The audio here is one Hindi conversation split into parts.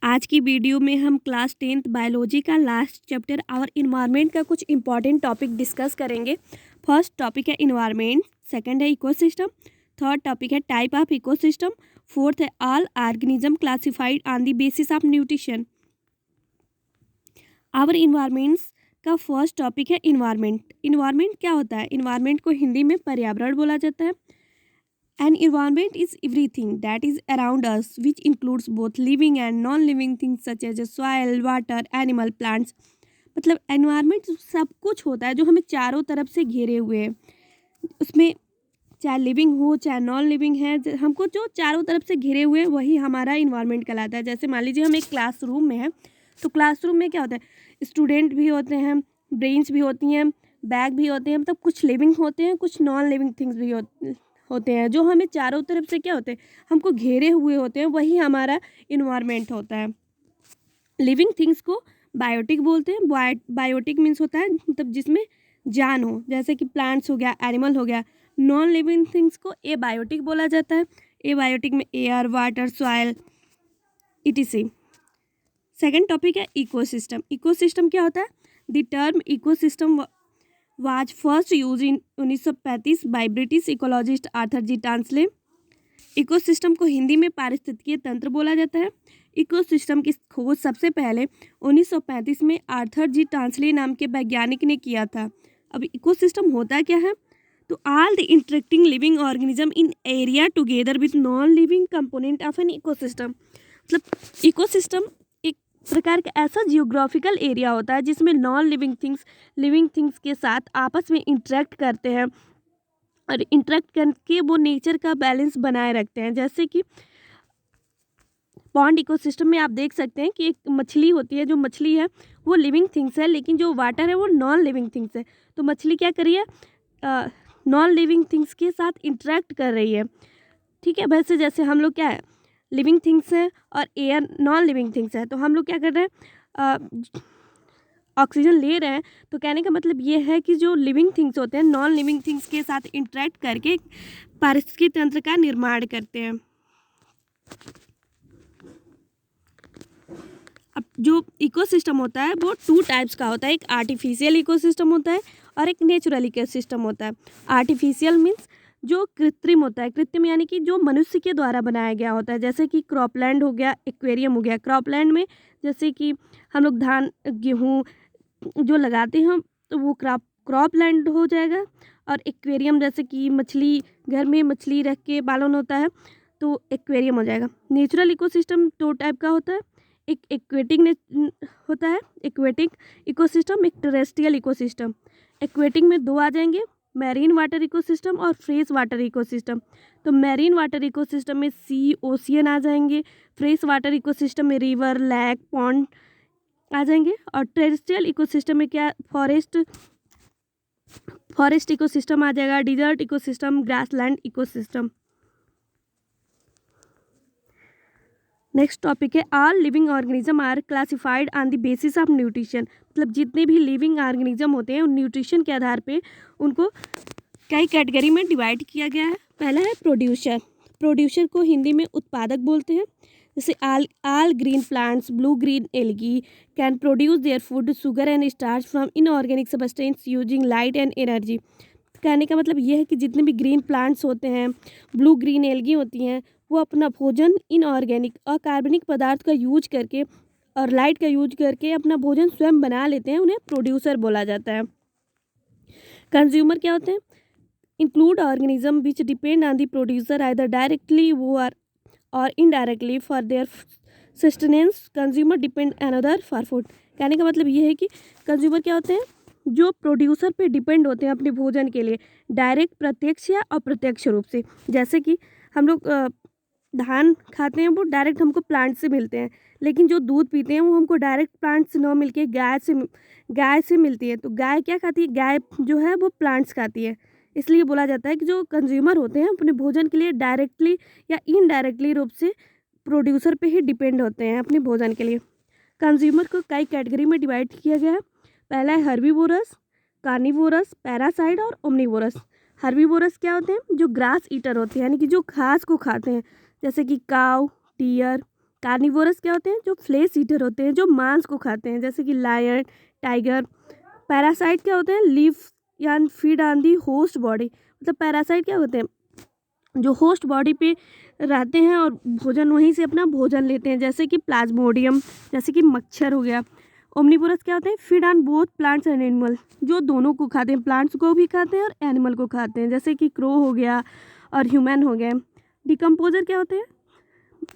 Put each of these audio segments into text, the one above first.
आज की वीडियो में हम क्लास 10th बायोलॉजी का लास्ट चैप्टर और इन्वायरमेंट का कुछ इंपॉर्टेंट टॉपिक डिस्कस करेंगे। फर्स्ट टॉपिक है इन्वायरमेंट, सेकंड है इकोसिस्टम, थर्ड टॉपिक है टाइप ऑफ इकोसिस्टम, फोर्थ है all organism classified on the basis of nutrition. Our environments का फर्स्ट टॉपिक है इन्वायरमेंट। इन्वायरमेंट क्या होता है? इन्वायरमेंट को हिंदी में पर्यावरण बोला जाता है। An environment is everything that is around us, which includes both living and non-living things such as soil, water, animal, plants. मतलब environment सब कुछ होता है जो हमें चारों तरफ से घेरे हुए है। उसमें चाहे लिविंग हो चाहे नॉन लिविंग है, हमको जो चारों तरफ से घिरे हुए हैं वही हमारा इन्वायरमेंट कहलाता है। जैसे मान लीजिए हम एक क्लासरूम में हैं, तो क्लासरूम में क्या होता है? स्टूडेंट भी होते हैं, ब्रेंच भी होती हैं, बैग भी होते हैं, मतलब कुछ लिविंग होते हैं, कुछ नॉन लिविंग थिंग्स भी होते हैं जो हमें चारों तरफ से क्या होते हैं, हमको घेरे हुए होते हैं, वही हमारा इन्वायरमेंट होता है। लिविंग थिंग्स को बायोटिक बोलते हैं। बायोटिक मीन्स होता है मतलब जिसमें जान हो, जैसे कि प्लांट्स हो गया, एनिमल हो गया। नॉन लिविंग थिंग्स को एबायोटिक बोला जाता है। एबायोटिक में air, water, soil etc। Second topic है इकोसिस्टम। इकोसिस्टम क्या होता है? The term ecosystem was first use in 1935 by British ecologist Arthur G Tansley. Ecosystem को हिंदी में पारिस्थितिकीय तंत्र बोला जाता है। इकोसिस्टम की खोज सबसे पहले 1935 में आर्थर जी टांसले नाम के वैज्ञानिक ने किया था। अब इकोसिस्टम होता क्या है? तो all the interacting living organism in area together with non living component of an ecosystem. मतलब इकोसिस्टम एक प्रकार का ऐसा जियोग्राफिकल एरिया होता है जिसमें नॉन लिविंग थिंग्स के साथ आपस में इंटरेक्ट करते हैं और इंटरेक्ट करके वो नेचर का बैलेंस बनाए रखते हैं। जैसे कि पॉन्ड इकोसिस्टम में आप देख सकते हैं कि एक मछली होती है, जो मछली है वो लिविंग थिंग्स है, लेकिन जो वाटर है वो नॉन लिविंग थिंग्स है। तो मछली क्या कर रही है? नॉन लिविंग थिंग्स के साथ इंटरेक्ट कर रही है। ठीक है, वैसे जैसे हम लोग क्या है, लिविंग थिंग्स है और एयर नॉन लिविंग थिंग्स है, तो हम लोग क्या कर रहे हैं? ऑक्सीजन ले रहे हैं। तो कहने का मतलब ये है कि जो लिविंग थिंग्स होते हैं नॉन लिविंग थिंग्स के साथ इंटरेक्ट करके पारिस्थितिकी तंत्र का निर्माण करते हैं। अब जो इकोसिस्टम होता है वो टू टाइप्स का होता है। एक आर्टिफिशियल इकोसिस्टम होता है और एक नेचुरल इकोसिस्टम होता है। आर्टिफिशियल मीन्स जो कृत्रिम होता है। कृत्रिम यानी कि जो मनुष्य के द्वारा बनाया गया होता है, जैसे कि क्रॉपलैंड हो गया, एक्वेरियम हो गया। क्रॉपलैंड में जैसे कि हम लोग धान गेहूँ जो लगाते हैं तो वो क्रॉपलैंड हो जाएगा। और एक्वेरियम जैसे कि मछली, घर में मछली रख के पालन होता है तो एक्वेरियम हो जाएगा। नेचुरल इकोसिस्टम दो टाइप का होता है। एक एक्वेटिक होता है, एक्वेटिक इकोसिस्टम, एक टेरेस्ट्रियल इकोसिस्टम। एक्वेटिक में दो आ जाएंगे, मैरीन वाटर इकोसिस्टम और फ्रेश वाटर इकोसिस्टम। तो मैरीन वाटर इकोसिस्टम में सी, ओशियन आ जाएंगे। फ्रेश वाटर इकोसिस्टम में रिवर, लेक, पॉन्ड आ जाएंगे। और टेरेस्ट्रियल इकोसिस्टम में क्या? फॉरेस्ट इकोसिस्टम आ जाएगा, desert ecosystem, grassland ecosystem. Next topic है all living organism are classified on the basis of nutrition. मतलब जितने भी लिविंग ऑर्गेनिज्म होते हैं न्यूट्रिशन के आधार पे उनको कई कैटेगरी में डिवाइड किया गया है। पहला है प्रोड्यूसर। प्रोड्यूसर को हिंदी में उत्पादक बोलते हैं। जैसे all green plants, blue green algae can produce their food, sugar and starch from inorganic substance using light and energy. कहने का मतलब ये है कि जितने भी ग्रीन प्लांट्स होते हैं, ब्लू ग्रीन एल्गी होती हैं, वो अपना भोजन इनऑर्गेनिक और कार्बनिक पदार्थ का यूज करके और लाइट का यूज करके अपना भोजन स्वयं बना लेते हैं, उन्हें प्रोड्यूसर बोला जाता है। कंज्यूमर क्या होते हैं? Include organism which depend on the producer either directly वो आर और indirectly for their sustenance. Consumer depend another for food. कहने का मतलब ये है कि कंज्यूमर क्या होते हैं? जो प्रोड्यूसर पे डिपेंड होते हैं अपने भोजन के लिए, डायरेक्ट, प्रत्यक्ष या अप्रत्यक्ष रूप से। जैसे कि हम लोग धान खाते हैं वो डायरेक्ट हमको प्लांट से मिलते हैं, लेकिन जो दूध पीते हैं वो हमको डायरेक्ट प्लांट से न मिलके गाय से मिलती है। तो गाय क्या खाती है? गाय जो है वो प्लांट्स खाती है। इसलिए बोला जाता है कि जो कंज्यूमर होते हैं अपने भोजन के लिए डायरेक्टली या इनडायरेक्टली रूप से प्रोड्यूसर पे ही डिपेंड होते हैं अपने भोजन के लिए। कंज्यूमर को कई कैटेगरी में डिवाइड किया गया है। पहला है हर्बीवोरस, कार्निवोरस, पैरासाइड और ओमनीवोरस। हर्बीवोरस क्या होते हैं? जो ग्रास ईटर होते हैं, यानी कि जो घास को खाते हैं, जैसे कि काऊ, डियर, कार्निवोरस क्या होते हैं? जो फ्लेश ईटर होते हैं, जो मांस को खाते हैं, जैसे कि लायन, टाइगर। पैरासाइट क्या होते हैं? लिव या feed on the host body. मतलब पैरासाइट क्या होते हैं? जो होस्ट बॉडी पे रहते हैं और भोजन वहीं से अपना भोजन लेते हैं, जैसे कि प्लाज्मोडियम, जैसे कि मच्छर हो गया। ओमनीवोरस क्या होते हैं? Feed on both plants and animal, जो दोनों को खाते हैं, प्लांट्स को भी खाते हैं और एनिमल को खाते हैं, जैसे कि क्रो हो गया और ह्यूमन हो गए। डिकम्पोजर क्या होते हैं?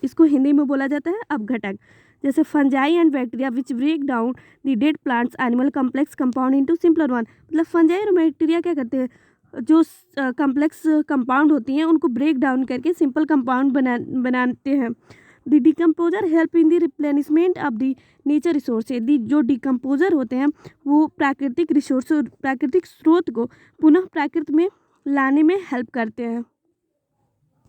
इसको हिंदी में बोला जाता है अपघटक, जैसे fungi and bacteria which break down the dead plants animal complex compound into simpler one. मतलब फंजाई और बैक्टीरिया क्या करते हैं? जो कम्प्लेक्स कंपाउंड होती हैं उनको ब्रेक डाउन करके सिंपल कंपाउंड बनाते हैं। The decomposer help in the replenishment of the nature resources. The जो डिकम्पोजर होते हैं वो प्राकृतिक स्रोत को पुनः प्राकृत में लाने में हेल्प करते हैं।